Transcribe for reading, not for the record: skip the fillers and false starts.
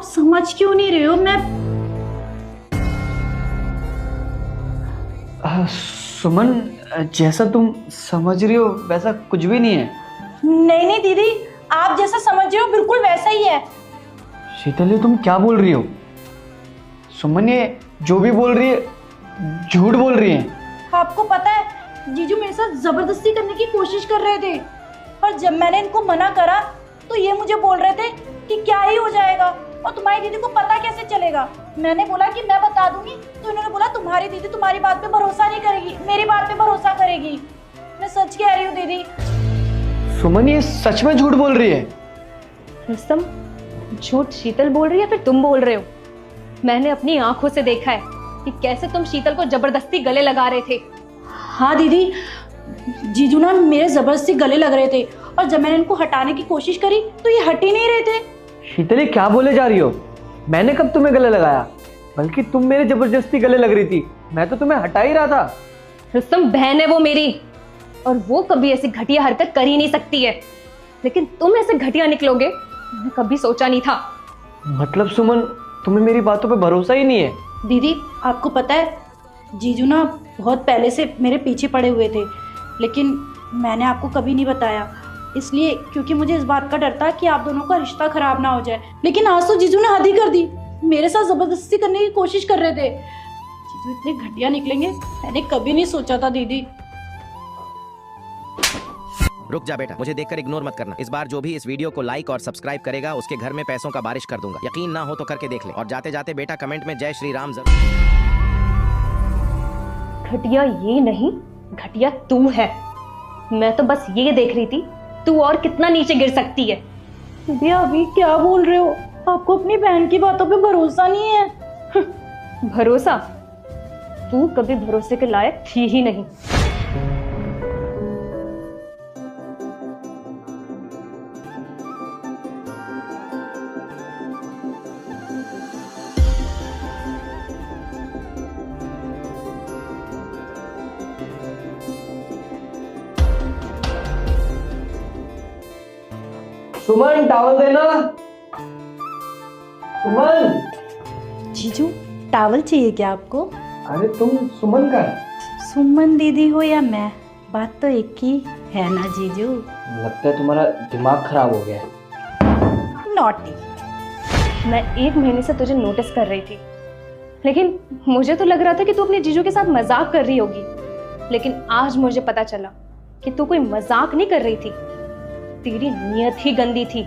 आप समझ क्यों नहीं रहे हो? मैं सुमन, जैसा तुम समझ रही हो वैसा कुछ भी नहीं है। नहीं नहीं दीदी, आप जैसा समझ रहे हो बिल्कुल वैसा ही है। शीतल, तुम क्या बोल रही हो? सुमन ये जो भी बोल रही है झूठ बोल रही है। आपको पता है जीजू मेरे साथ जबरदस्ती करने की कोशिश कर रहे थे, पर जब मैंने इनको मना करा तो ये मुझे बोल रहे थे कि क्या ही हो जाएगा और तुम्हारी दीदी को पता कैसे चलेगा। मैंने बोला कि मैं बता दूंगी, तो इन्होंने बोला तुम्हारी दीदी तुम्हारी बात पे भरोसा नहीं करेगी, मेरी बात पे भरोसा करेगी। मैं सच कह रही हूँ दीदी। सुमन ये सच में झूठ बोल रही है। रुस्तम, झूठ शीतल बोल रही है फिर तुम बोल रहे हो? मैंने अपनी आंखों से देखा है कि कैसे तुम शीतल को जबरदस्ती गले लगा रहे थे। हाँ दीदी, जीजू ना मेरे जबरदस्ती गले लग रहे थे और जब मैंने इनको हटाने की कोशिश करी तो ये हट ही नहीं रहे थे। शीतल, क्या बोले जा रही हो? मैंने कब तुम्हें गले लगाया? बल्कि तुम मेरे जबरदस्ती गले लग रही थी, मैं तो तुम्हें हटा ही रहा था। रुस्तम, बहन है वो मेरी और वो कभी ऐसी घटिया हरकत कर ही नहीं सकती है, लेकिन तुम ऐसे घटिया निकलोगे मैंने कभी सोचा नहीं था। मतलब सुमन, तुम्हें मेरी बातों पे भरोसा ही नहीं है? दीदी आपको पता है जीजू ना बहुत पहले से मेरे पीछे पड़े हुए थे, लेकिन मैंने आपको कभी नहीं बताया, इसलिए क्योंकि मुझे इस बात का डर था कि आप दोनों का रिश्ता खराब ना हो जाए। लेकिन आज तो जीजू ने हद ही कर दी, मेरे साथ जबरदस्ती करने की कोशिश कर रहे थे। जीजू इतने घटिया निकलेंगे मैंने कभी नहीं सोचा था दीदी। रुक जा बेटा, मुझे देखकर इग्नोर मत करना। इस बार जो भी इस वीडियो को लाइक और सब्सक्राइब करेगा उसके घर में पैसों का बारिश कर दूंगा। यकीन ना हो तो करके देख ले। और जाते जाते बेटा कमेंट में जय श्री राम जरूर। घटिया ये नहीं, घटिया तू है। मैं तो बस ये देख रही थी तू और कितना नीचे गिर सकती है। दीदी अभी क्या बोल रहे हो? आपको अपनी बहन की बातों पे भरोसा नहीं है? भरोसा? तू कभी भरोसे के लायक थी ही नहीं। सुमन, टॉवल देना। सुमन। जीजू टॉवल चाहिए क्या आपको? अरे तुम सुमन का? सुमन दीदी हो या मैं, बात तो एक ही है ना जीजू। लगता है तुम्हारा दिमाग खराब हो गया है। नॉटी। मैं 1 महीने से तुझे नोटिस कर रही थी, लेकिन मुझे तो लग रहा था कि तू अपने जीजू के साथ मजाक कर रही होगी, लेकिन आज मुझे पता चला कि तू कोई मजाक नहीं कर रही थी। तेरी नीयत ही गंदी थी।